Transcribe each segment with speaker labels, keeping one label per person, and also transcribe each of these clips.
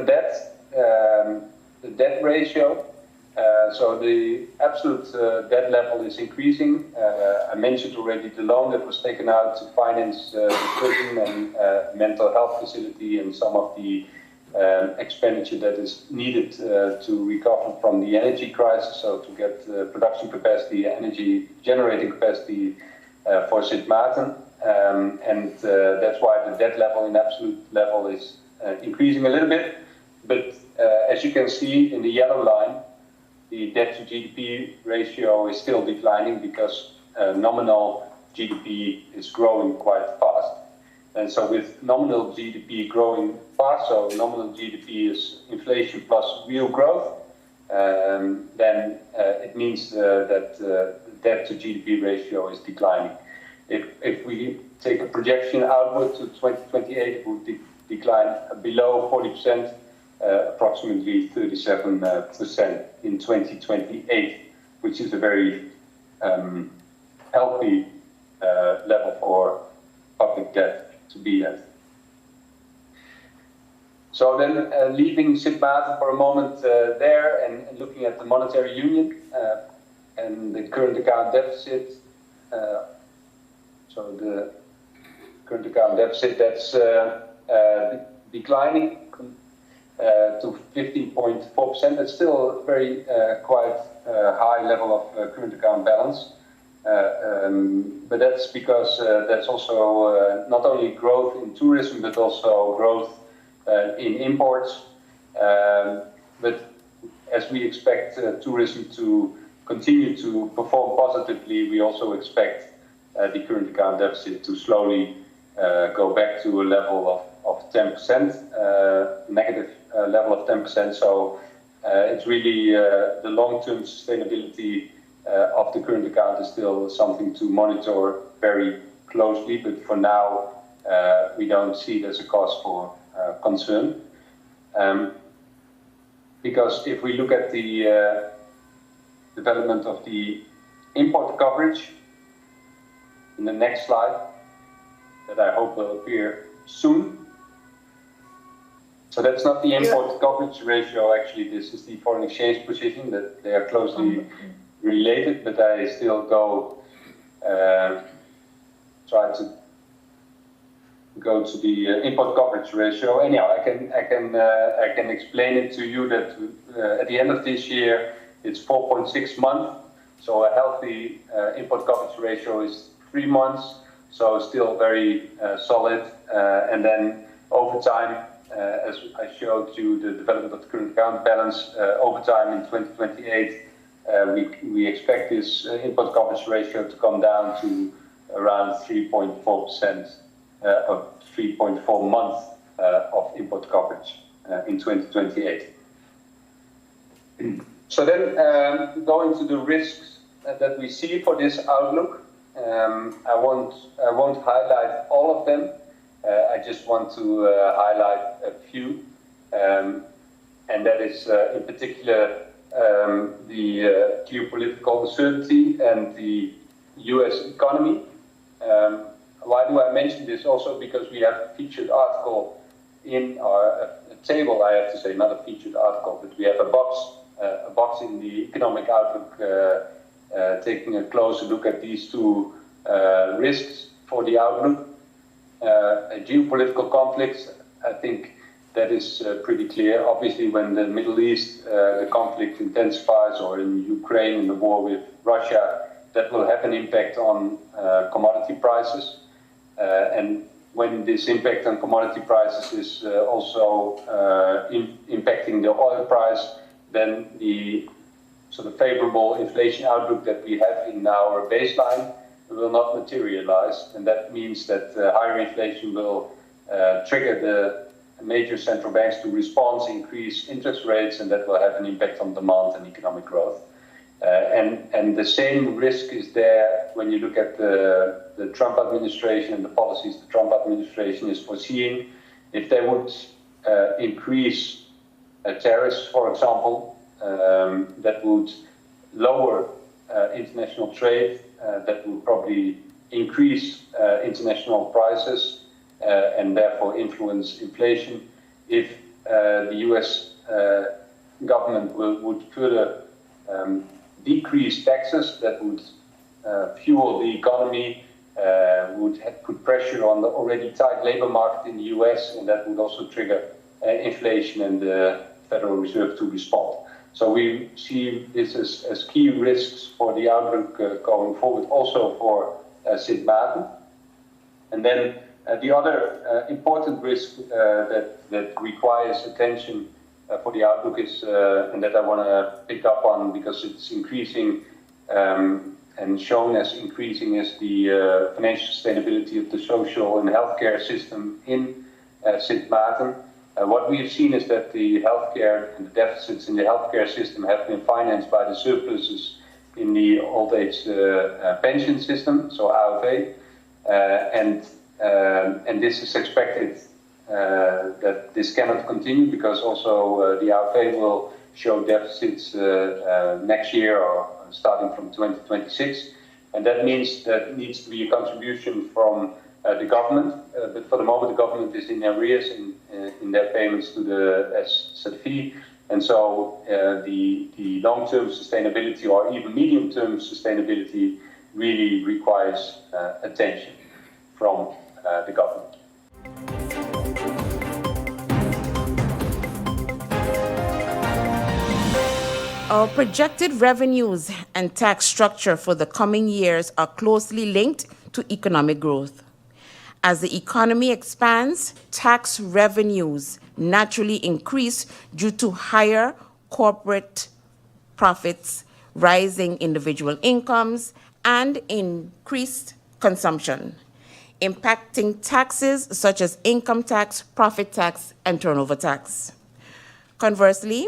Speaker 1: the debt ratio, so the absolute debt level is increasing. I mentioned already the loan that was taken out to finance the prison and mental health facility and some of the expenditure that is needed to recover from the energy crisis, so to get production capacity, energy generating capacity for Sint Maarten. And that's why the debt level in absolute level is increasing a little bit. But as you can see in the yellow line, the debt to GDP ratio is still declining because nominal GDP is growing quite fast. And so with nominal GDP growing fast, so nominal GDP is inflation plus real growth, then it means that the debt to GDP ratio is declining. If we take a projection outward to 2028, it would decline below 40%, approximately 37% in 2028, which is a very healthy level for public debt to be at. So then leaving Sint Maarten for a moment there and looking at the monetary union and the current account deficit. So the current account deficit, that's declining to 15.4%. That's still a very quite high level of current account balance. But that's because that's also not only growth in tourism, but also growth in imports. But as we expect tourism to continue to perform positively, we also expect the current account deficit to slowly go back to a level of 10%, negative level of 10%. So it's really the long-term sustainability of the current account is still something to monitor very closely. But for now, we don't see it as a cause for concern. Because if we look at the development of the import coverage, in the next slide, that I hope will appear soon. So that's not the import coverage ratio, actually, this is the foreign exchange position, that they are closely related, but I still try to go to the import coverage ratio. Anyhow, I can explain it to you that at the end of this year, it's 4.6 months, so a healthy import coverage ratio is 3 months, so still very solid. And then over time, as I showed you the development of the current account balance, over time in 2028, we expect this import coverage ratio to come down to around 3.4%, of 3.4 months of import coverage in 2028. So then going to the risks that we see for this outlook. I won't highlight all of them. I just want to highlight a few, and that is in particular the geopolitical uncertainty and the U.S. economy. Why do I mention this? Also because we have a featured article in our table, I have to say, not a featured article, but we have a box in the economic outlook taking a closer look at these two risks for the outlook. Geopolitical conflicts, I think that is pretty clear. Obviously, when the Middle East, the conflict intensifies, or in Ukraine, in the war with Russia, that will have an impact on commodity prices. And when this impact on commodity prices is also impacting the oil price, then the sort of favorable inflation outlook that we have in our baseline will not materialize. And that means that higher inflation will trigger the major central banks to respond, increase interest rates, and that will have an impact on demand and economic growth. And the same risk is there when you look at the Trump administration and the policies the Trump administration is foreseeing. If they would increase tariffs, for example, that would lower international trade, that would probably increase international prices and therefore influence inflation. If the US government would further decrease taxes that would fuel the economy, would put pressure on the already tight labor market in the US, and that would also trigger inflation and the Federal Reserve to respond. So we see this as key risks for the outlook going forward, also for Sint Maarten. And then the other important risk that requires attention for the outlook is, and that I want to pick up on because it's increasing and shown as increasing, is the financial sustainability of the social and healthcare system in Sint Maarten. What we have seen is that the healthcare and the deficits in the healthcare system have been financed by the surpluses in the old age pension system, so AOV, and this is expected that this cannot continue because also the AOV will show deficits next year or starting from 2026, and that means that needs to be a contribution from the government, but for the moment the government is in arrears in their payments to the SZV, and so the long-term sustainability or even medium-term sustainability really requires attention from the government.
Speaker 2: Our projected revenues and tax structure for the coming years are closely linked to economic growth. As the economy expands, tax revenues naturally increase due to higher corporate profits, rising individual incomes, and increased consumption, impacting taxes such as income tax, profit tax, and turnover tax. Conversely,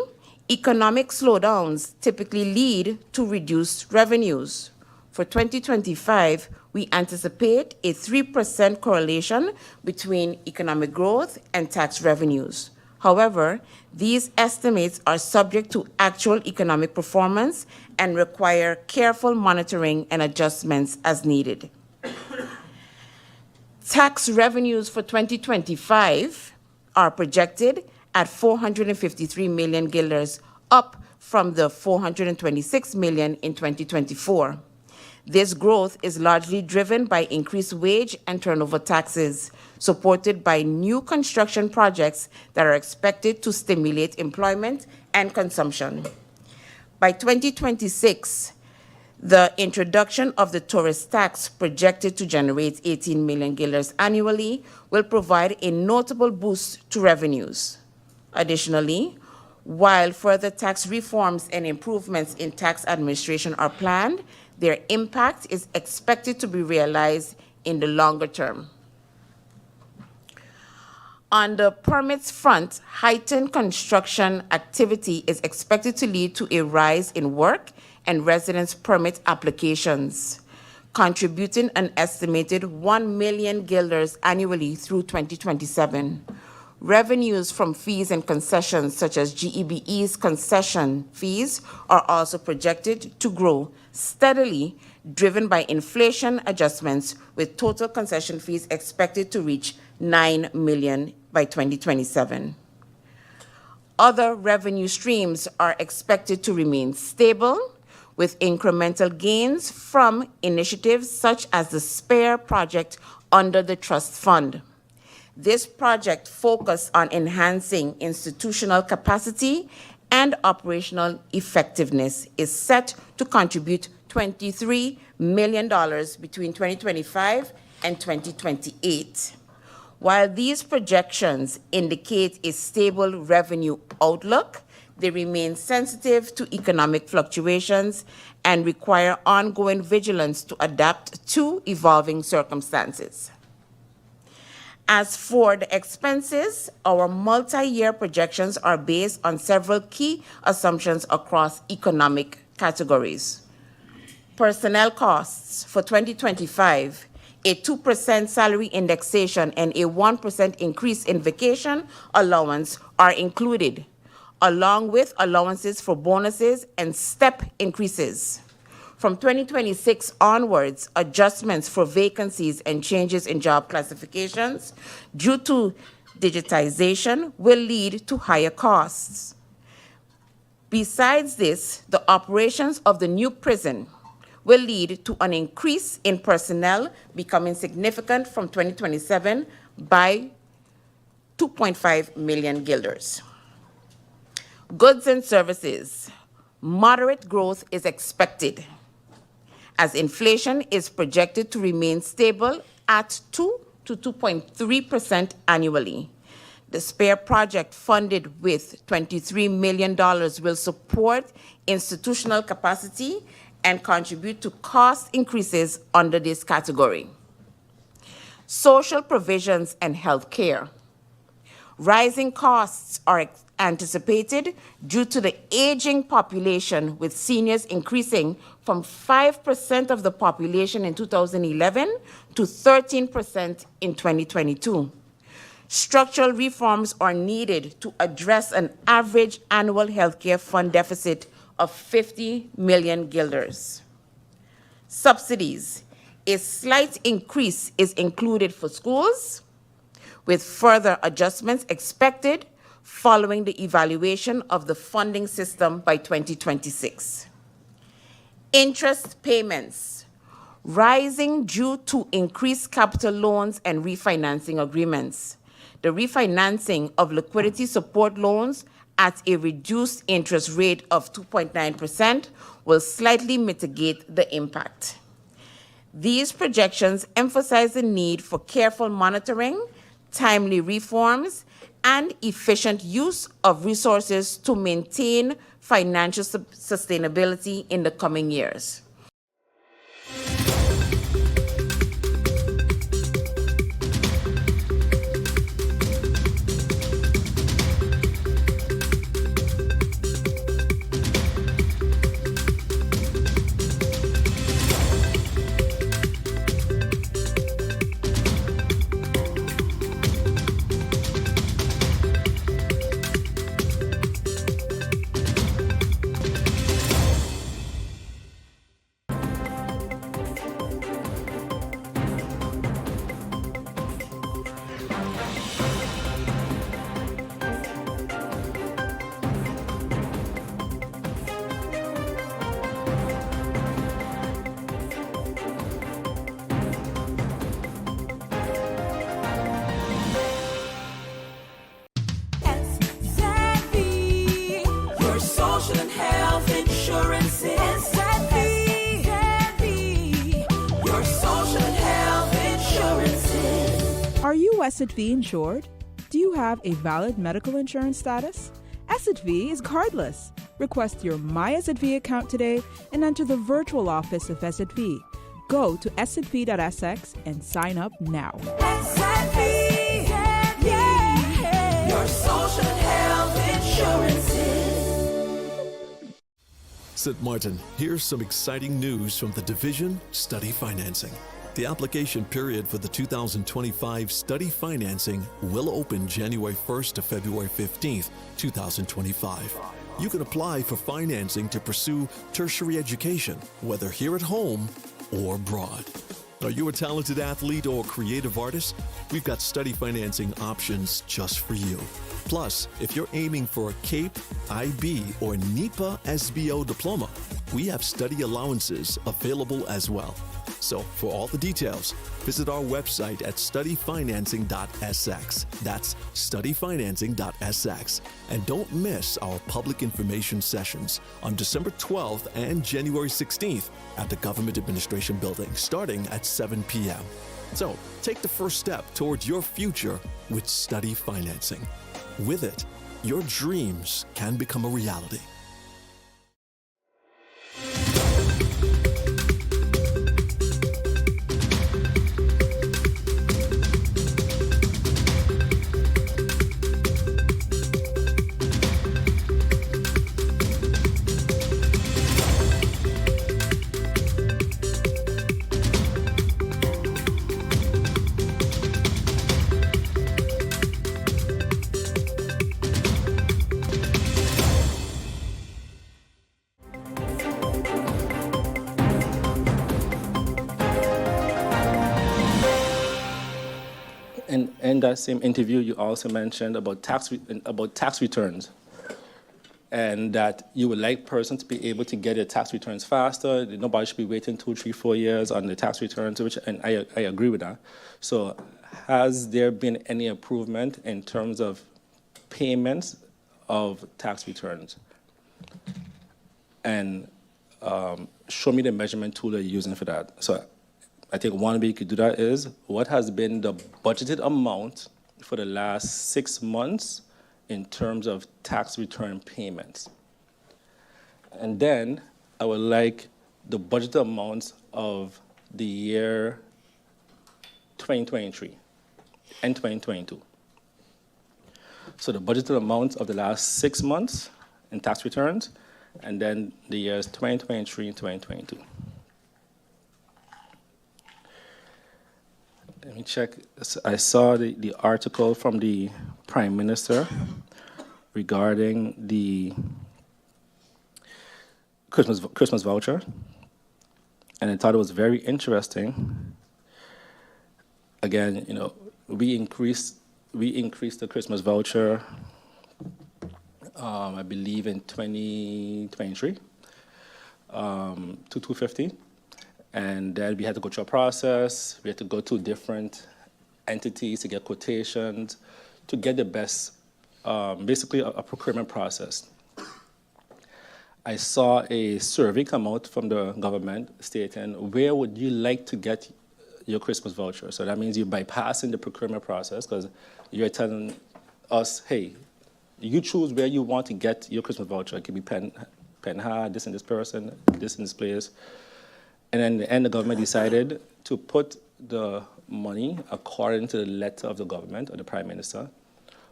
Speaker 2: economic slowdowns typically lead to reduced revenues. For 2025, we anticipate a 3% correlation between economic growth and tax revenues. However, these estimates are subject to actual economic performance and require careful monitoring and adjustments as needed. Tax revenues for 2025 are projected at 453 million guilders, up from the 426 million in 2024. This growth is largely driven by increased wage and turnover taxes, supported by new construction projects that are expected to stimulate employment and consumption. By 2026, the introduction of the tourist tax, projected to generate 18 million guilders annually, will provide a notable boost to revenues. Additionally, while further tax reforms and improvements in tax administration are planned, their impact is expected to be realized in the longer term. On the permits front, heightened construction activity is expected to lead to a rise in work and residence permit applications, contributing an estimated 1 million guilders annually through 2027. Revenues from fees and concessions, such as GEBE's concession fees, are also projected to grow steadily, driven by inflation adjustments, with total concession fees expected to reach 9 million by 2027. Other revenue streams are expected to remain stable, with incremental gains from initiatives such as the SPARE project under the Trust Fund. This project focused on enhancing institutional capacity and operational effectiveness is set to contribute $23 million between 2025 and 2028. While these projections indicate a stable revenue outlook, they remain sensitive to economic fluctuations and require ongoing vigilance to adapt to evolving circumstances. As for the expenses, our multi-year projections are based on several key assumptions across economic categories. Personnel costs for 2025, a 2% salary indexation and a 1% increase in vacation allowance are included, along with allowances for bonuses and step increases. From 2026 onwards, adjustments for vacancies and changes in job classifications due to Digitization will lead to higher costs. Besides this, the operations of the new prison will lead to an increase in personnel becoming significant from 2027 by 2.5 million guilders. Goods and services. Moderate growth is expected as inflation is projected to remain stable at 2 to 2.3% annually. The SPARE project, funded with $23 million, will support institutional capacity and contribute to cost increases under this category. Social provisions and health care. Rising costs are anticipated due to the aging population, with seniors increasing from 5% of the population in 2011 to 13% in 2022. Structural reforms are needed to address an average annual healthcare fund deficit of 50 million guilders. Subsidies. A slight increase is included for schools, with further adjustments expected following the evaluation of the funding system by 2026. Interest payments, rising due to increased capital loans and refinancing agreements. The refinancing of liquidity support loans at a reduced interest rate of 2.9% will slightly mitigate the impact. These projections emphasize the need for careful monitoring, timely reforms, and efficient use of resources to maintain financial sustainability in the coming years.
Speaker 3: Are you SXM insured? Do you have a valid medical insurance status? SXM is cardless. Request your My SXM account today and enter the virtual office of SXM. Go to sxv.sx and sign up now.
Speaker 4: SXM, yeah. Your social health insurances.
Speaker 5: St. Martin, here's some exciting news from the Division Study Financing. The application period for the 2025 study financing will open January 1st to February 15th, 2025. You can apply for financing to pursue tertiary education, whether here at home or abroad. Are you a talented athlete or creative artist? We've got study financing options just for you. Plus, if you're aiming for a CAPE, IB, or NEPA SBO diploma, we have study allowances available as well. So, for all the details, visit our website at studyfinancing.sx. That's studyfinancing.sx. And don't miss our public information sessions on December 12th and January 16th at the Government Administration Building, starting at 7 p.m. So, take the first step towards your future with study financing. With it, your dreams can become a reality.
Speaker 6: in that same interview, you also mentioned about tax returns, and that you would like persons to be able to get their tax returns faster. Nobody should be waiting 2, 3, 4 years on the tax returns, and I agree with that. So has there been any improvement in terms of payments of tax returns? And show me the measurement tool that you're using for that. So I think one way you could do that is, what has been the budgeted amount for the last 6 months in terms of tax return payments? And then I would like the budgeted amounts of the year 2023 and 2022. So the budgeted amounts of the last 6 months in tax returns, and then the years 2023 and 2022. Let me check. I saw the article from the Prime Minister regarding the Christmas voucher, and I thought it was very interesting. Again, we increased the Christmas voucher, I believe in 2023, to $250. And then we had to go through a process. We had to go to different entities to get quotations, to get the best, basically a procurement process. I saw a survey come out from the government stating, where would you like to get your Christmas voucher? So that means you're bypassing the procurement process, because you're telling us, hey, you choose where you want to get your Christmas voucher. It could be Penha, this and this person, this and this place. And then in the end, the government decided to put the money, according to the letter of the government or the Prime Minister,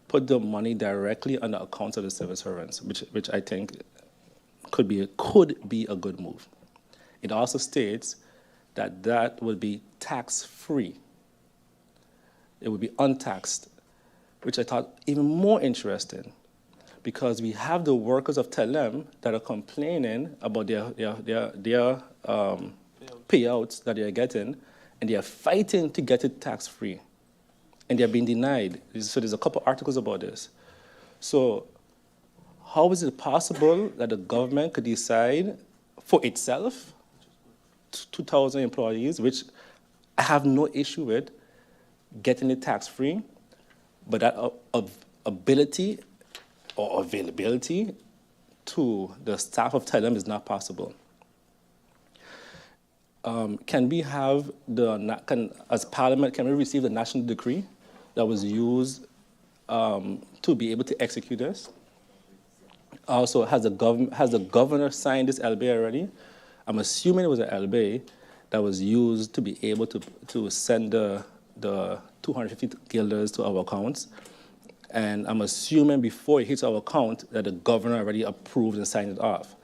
Speaker 6: put the money directly on the accounts of the civil servants, which I think could be a good move. It also states that will be tax-free. It would be untaxed, which I thought even more interesting, because we have the workers of Telem that are complaining about their payouts that they are getting, and they are fighting to get it tax-free, and they are being denied. So there's a couple articles about this. So how is it possible that the government could decide for itself, 2,000 employees, which I have no issue with, getting it tax-free, but that ability or availability to the staff of Telem is not possible? Can we have as Parliament, can we receive the national decree that was used to be able to execute this? Also, has the governor signed this LBA already? I'm assuming it was an LBA that was used to be able to send the 250 guilders to our accounts. And I'm assuming before it hits our account that the governor already approved and signed it off.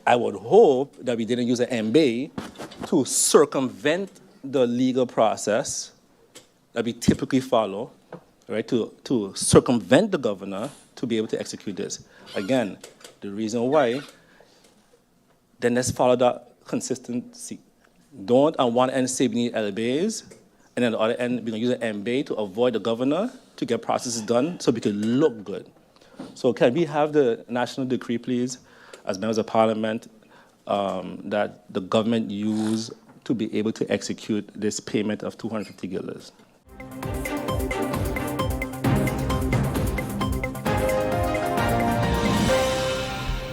Speaker 6: I would hope that we didn't use an MBA to circumvent the legal process that we typically follow, right, to circumvent the governor to be able to execute this. Again, the reason why, then let's follow that consistency. Don't on one end say we need LBAs, and then on the other end we're going to use an MBA to avoid the governor to get processes done so we can look good. So can we have the national decree, please, as members of Parliament, that the government use to be able to execute this payment of 250 guilders?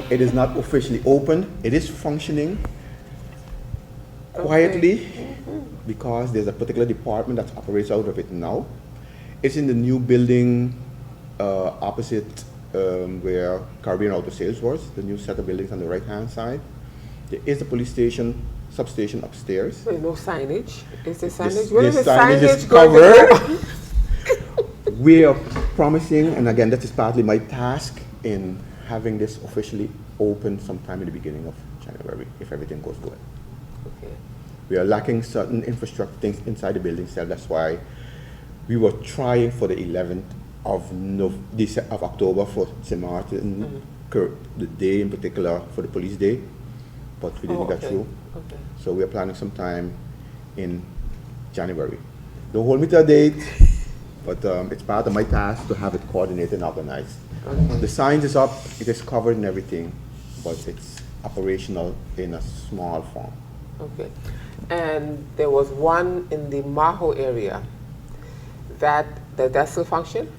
Speaker 7: It is not officially open. It is functioning quietly because there's a particular department that operates out of it now. It's in the new building opposite where Caribbean Auto Sales was, the new set of buildings on the right-hand side. There is a police station, substation upstairs.
Speaker 8: Wait, no signage? Is there signage?
Speaker 7: Where is the signage covered? We are promising, and again, that is partly my task in having this officially open sometime in the beginning of January, if everything goes good.
Speaker 8: Okay.
Speaker 7: We are lacking certain infrastructure things inside the building cell. That's why we were trying for the 11th of October for St. Martin, the day in particular for the police day, but we didn't get through.
Speaker 8: Okay.
Speaker 7: So we are planning sometime in January. Don't hold me to a date, but it's part of my task to have it coordinated and organized.
Speaker 8: Okay.
Speaker 7: The signs is up, it is covered and everything, but it's operational in a small form.
Speaker 8: Okay. And there was one in the Maho area that still function?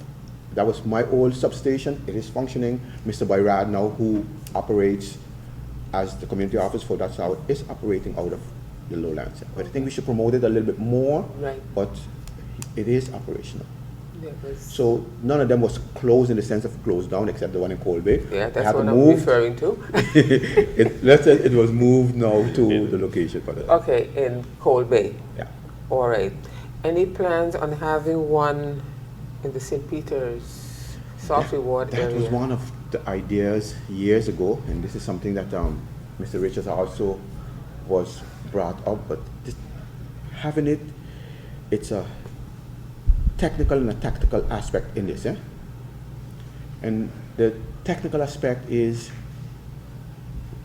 Speaker 7: That was my old substation. It is functioning. Mr. Bayrad now, who operates as the community office for that south, is operating out of the lowlands. But I think we should promote it a little bit more.
Speaker 8: Right.
Speaker 7: But it is operational.
Speaker 8: Yeah,
Speaker 7: So none of them was closed in the sense of closed down, except the one in Cold Bay.
Speaker 8: yeah,
Speaker 7: They
Speaker 8: that's
Speaker 7: had
Speaker 8: what
Speaker 7: to
Speaker 8: I'm
Speaker 7: move.
Speaker 8: referring to.
Speaker 7: Let's say it was moved now to the location for that.
Speaker 8: Okay, in Cold Bay.
Speaker 7: Yeah.
Speaker 8: All right. Any plans on having one in the St. Peter's South Reward
Speaker 7: That
Speaker 8: area?
Speaker 7: was one of the ideas years ago, and this is something that Mr. Richards also was brought up. But having it, it's a technical and a tactical aspect in this. And the technical aspect is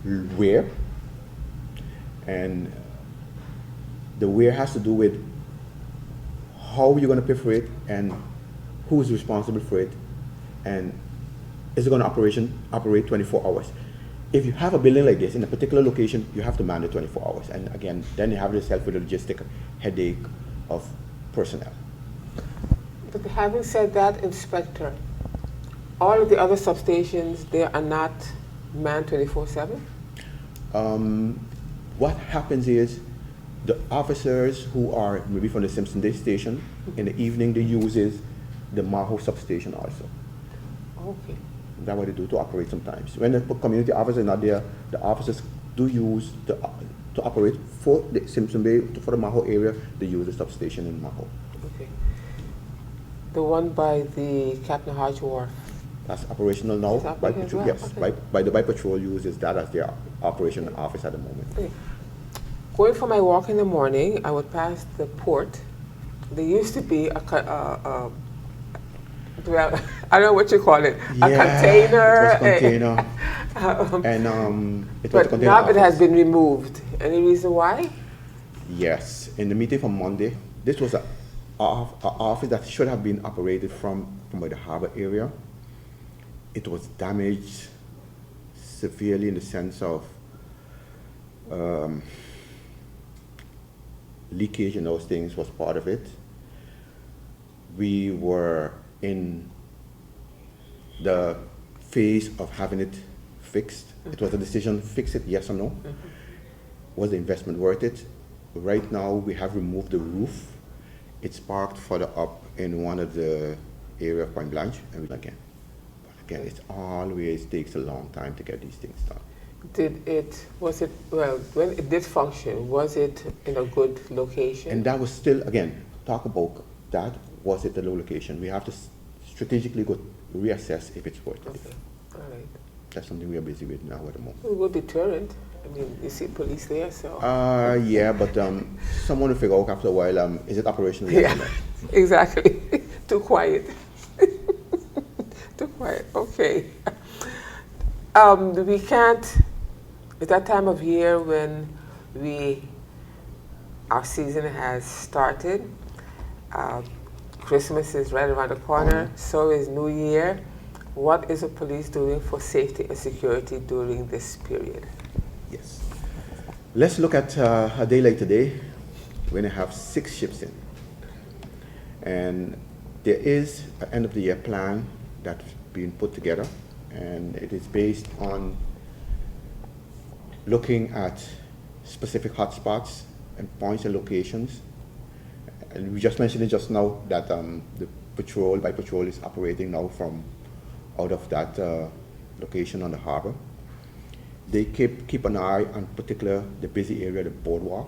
Speaker 7: where, and the where has to do with how you're going to pay for it and who's responsible for it, and is it going to operate 24 hours. If you have a building like this in a particular location, you have to man it 24 hours. And again, then you have yourself with a logistic headache of personnel.
Speaker 8: But having said that, Inspector, all of the other substations, they are not manned 24/7?
Speaker 7: What happens is the officers who are maybe from the Simpson Day station, in the evening they uses the Maho substation also.
Speaker 8: Okay.
Speaker 7: That's what they do to operate sometimes. When the community officers are not there, the officers do use to operate for the Simpson Bay, for the Maho area, they use the substation in Maho.
Speaker 8: Okay. The one by the Captain Hodge Wharf.
Speaker 7: That's operational now.
Speaker 8: Is that
Speaker 7: By
Speaker 8: big as
Speaker 7: patrol,
Speaker 8: well?
Speaker 7: yes.
Speaker 8: Okay.
Speaker 7: By the By Patrol uses that as their operation office at the moment.
Speaker 8: Okay. Going for my walk in the morning, I would pass the port. There used to be well, I don't know what you call it, a container.
Speaker 7: It was a container. And it was a
Speaker 8: But
Speaker 7: container
Speaker 8: now it has
Speaker 7: office.
Speaker 8: been removed. Any reason why?
Speaker 7: Yes, in the meeting from Monday, this was an office that should have been operated from by the harbor area. It was damaged severely in the sense of leakage and those things was part of it. We were in the phase of having it fixed. It was a decision, fix it, yes or no. Was the investment worth it? Right now, we have removed the roof. It's parked further up in one of the area of Point Blanche, and again, it always takes a long time to get these things done.
Speaker 8: When it did function, was it in a good location?
Speaker 7: And that was still, again, talk about that, was it the low location? We have to strategically go reassess if it's worth it.
Speaker 8: Okay, all right.
Speaker 7: That's something we are busy with now at the moment.
Speaker 8: It would be deterrent. I mean, you see police there, so.
Speaker 7: Yeah, but someone will figure out after a while, is it operational? Yes or
Speaker 8: Yeah,
Speaker 7: no?
Speaker 8: exactly. Too quiet. Too quiet, okay. We can't, at that time of year when our season has started, Christmas is right around the corner, so is New Year. What is the police doing for safety and security during this period?
Speaker 7: Yes. Let's look at a day like today when I have 6 ships in. And there is an end of the year plan that's being put together, and it is based on looking at specific hotspots and points and locations. And we just mentioned it just now that the By Patrol is operating now from out of that location on the harbor. They keep an eye on the busy area, the boardwalk,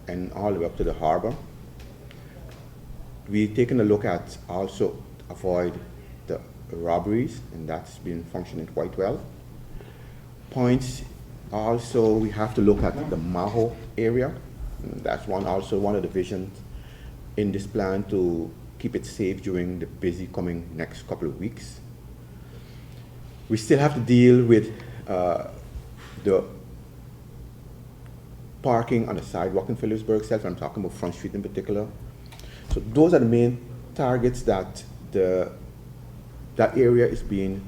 Speaker 7: and all the way up to the harbor. We've taken a look at also avoid the robberies, and that's been functioning quite well. Points, also we have to look at the Maho area. And that's one of the visions in this plan to keep it safe during the busy coming next couple of weeks. We still have to deal with the parking on the sidewalk in Phillipsburg itself. I'm talking about Front Street in particular. So those are the main targets that that area is being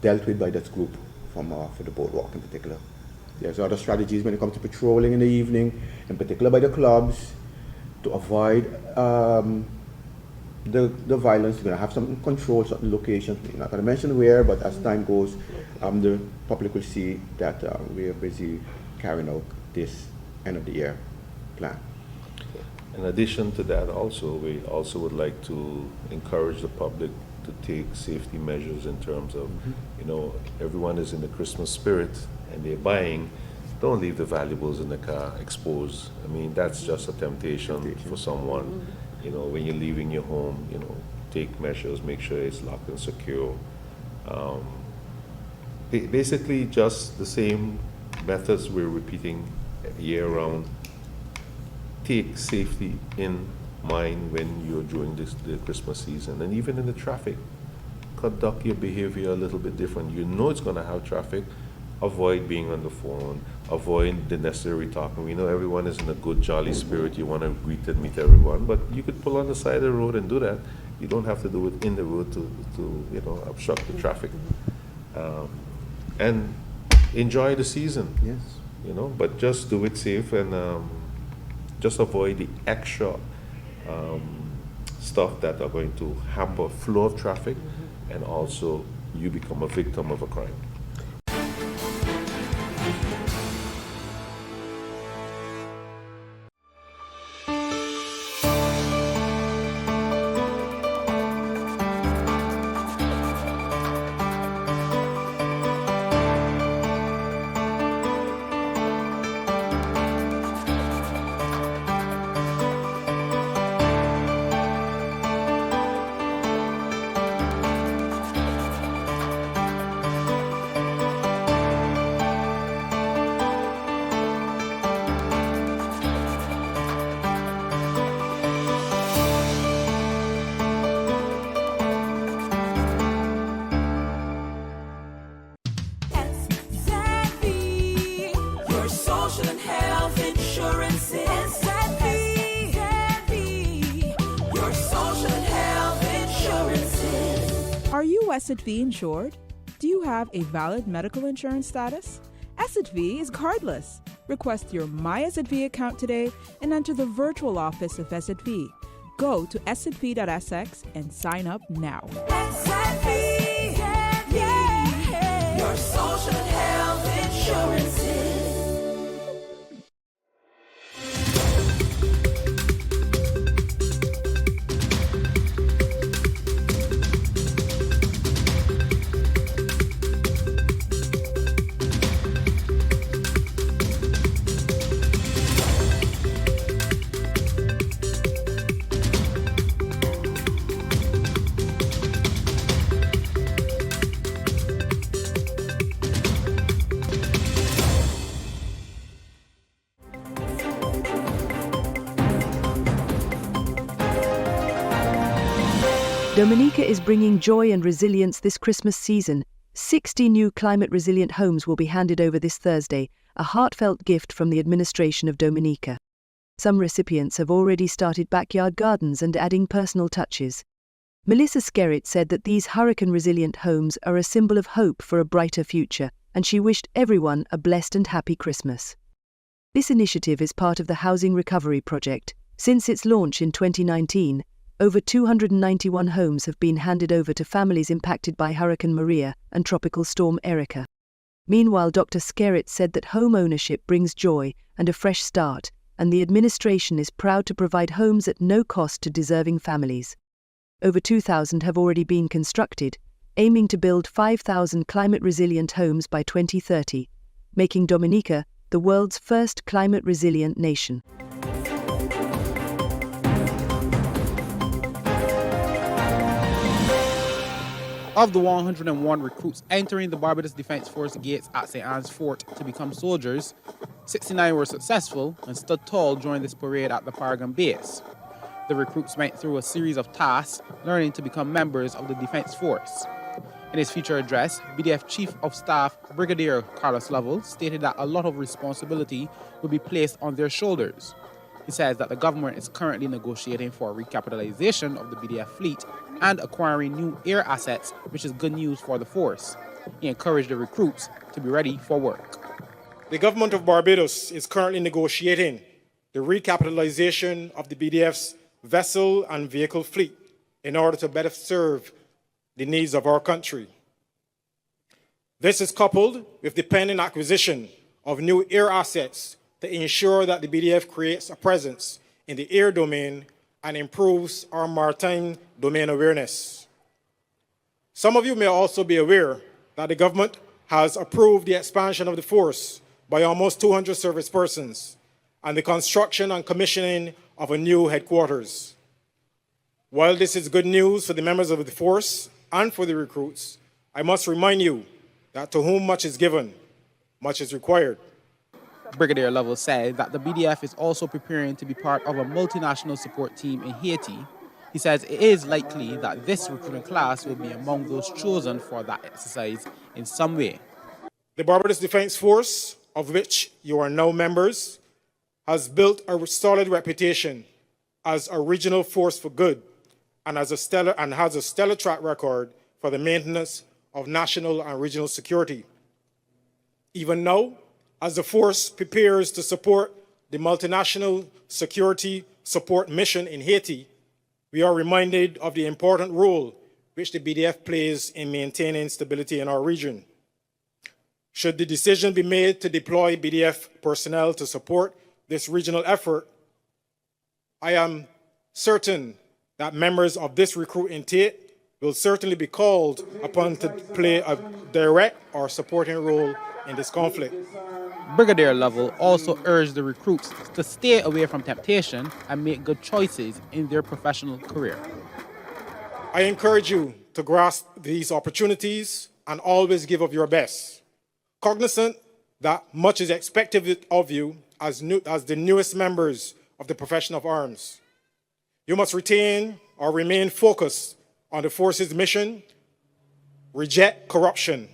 Speaker 7: dealt with by this group for the boardwalk in particular. There's other strategies when it comes to patrolling in the evening, in particular by the clubs, to avoid the violence. We're going to have some control, certain locations. We're not going to mention where, but as time goes, the public will see that we are busy carrying out this end of the year plan.
Speaker 9: In addition to that, also, we also would like to encourage the public to take safety measures in terms of, you know, everyone is in the Christmas spirit and they're buying. Don't leave the valuables in the car exposed. I mean, that's just a temptation for someone. You know, when you're leaving your home, you know, take measures, make sure it's locked and secure. Basically, just the same methods we're repeating year round. Take safety in mind when you're during the Christmas season, and even in the traffic. Conduct your behavior a little bit different. You know it's going to have traffic. Avoid being on the phone. Avoid the necessary talking. We know everyone is in a good, jolly spirit. You want to greet and meet everyone, but you could pull on the side of the road and do that. You don't have to do it in the road to you know, obstruct the traffic. And enjoy the season.
Speaker 7: Yes.
Speaker 9: You know, but just do it safe and just avoid the extra stuff that are going to hamper flow of traffic, and also you become a victim of a crime.
Speaker 4: Your social and health insurance is your social and health insurances.
Speaker 3: Are you SXV insured? Do you have a valid medical insurance status? SXV is cardless. Request your My SXV account today and enter the virtual office of SXV. Go to sxv.sx and sign up now.
Speaker 4: Your social and health insurances.
Speaker 10: Dominica is bringing joy and resilience this Christmas season. 60 new climate-resilient homes will be handed over this Thursday, a heartfelt gift from the administration of Dominica. Some recipients have already started backyard gardens and adding personal touches. Melissa Skerritt said that these hurricane-resilient homes are a symbol of hope for a brighter future, and she wished everyone a blessed and happy Christmas. This initiative is part of the Housing Recovery Project. Since its launch in 2019, over 291 homes have been handed over to families impacted by Hurricane Maria and Tropical Storm Erika. Meanwhile, Dr. Skerritt said that home ownership brings joy and a fresh start, and the administration is proud to provide homes at no cost to deserving families. Over 2,000 have already been constructed, aiming to build 5,000 climate-resilient homes by 2030, making Dominica the world's first climate-resilient nation.
Speaker 11: Of the 101 recruits entering the Barbados Defence Force gates at St. Anne's Fort to become soldiers, 69 were successful and stood tall during this parade at the Paragon Base. The recruits went through a series of tasks, learning to become members of the Defence Force. In his feature address, BDF Chief of Staff Brigadier Carlos Lovell stated that a lot of responsibility will be placed on their shoulders. He says that the government is currently negotiating for recapitalization of the BDF fleet and acquiring new air assets, which is good news for the force. He encouraged the recruits to be ready for work.
Speaker 12: The government of Barbados is currently negotiating the recapitalization of the BDF's vessel and vehicle fleet in order to better serve the needs of our country. This is coupled with the pending acquisition of new air assets to ensure that the BDF creates a presence in the air domain and improves our maritime domain awareness. Some of you may also be aware that the government has approved the expansion of the force by almost 200 service persons and the construction and commissioning of a new headquarters. While this is good news for the members of the force and for the recruits, I must remind you that to whom much is given, much is required.
Speaker 11: Brigadier Lovell said that the BDF is also preparing to be part of a multinational support team in Haiti. He says it is likely that this recruiting class will be among those chosen for that exercise in some way.
Speaker 12: The Barbados Defence Force, of which you are now members, has built a solid reputation as a regional force for good and has a stellar track record for the maintenance of national and regional security. Even now, as the force prepares to support the multinational security support mission in Haiti, we are reminded of the important role which the BDF plays in maintaining stability in our region. Should the decision be made to deploy BDF personnel to support this regional effort, I am certain that members of this recruit intake will certainly be called upon to play a direct or supporting role in this conflict.
Speaker 11: Brigadier Lovell also urged the recruits to stay away from temptation and make good choices in their professional career.
Speaker 12: I encourage you to grasp these opportunities and always give of your best, cognizant that much is expected of you as the newest members of the profession of arms. You must retain or remain focused on the force's mission, reject corruption,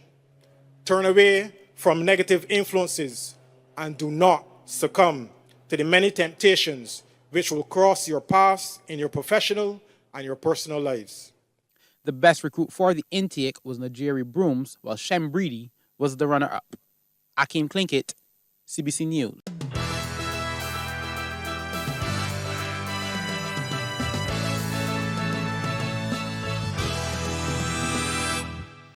Speaker 12: turn away from negative influences, and do not succumb to the many temptations which will cross your paths in your professional and your personal lives.
Speaker 11: The best recruit for the intake was Najeri Brooms, while Shem Breedy was the runner-up. Akeem Klinkett, CBC News.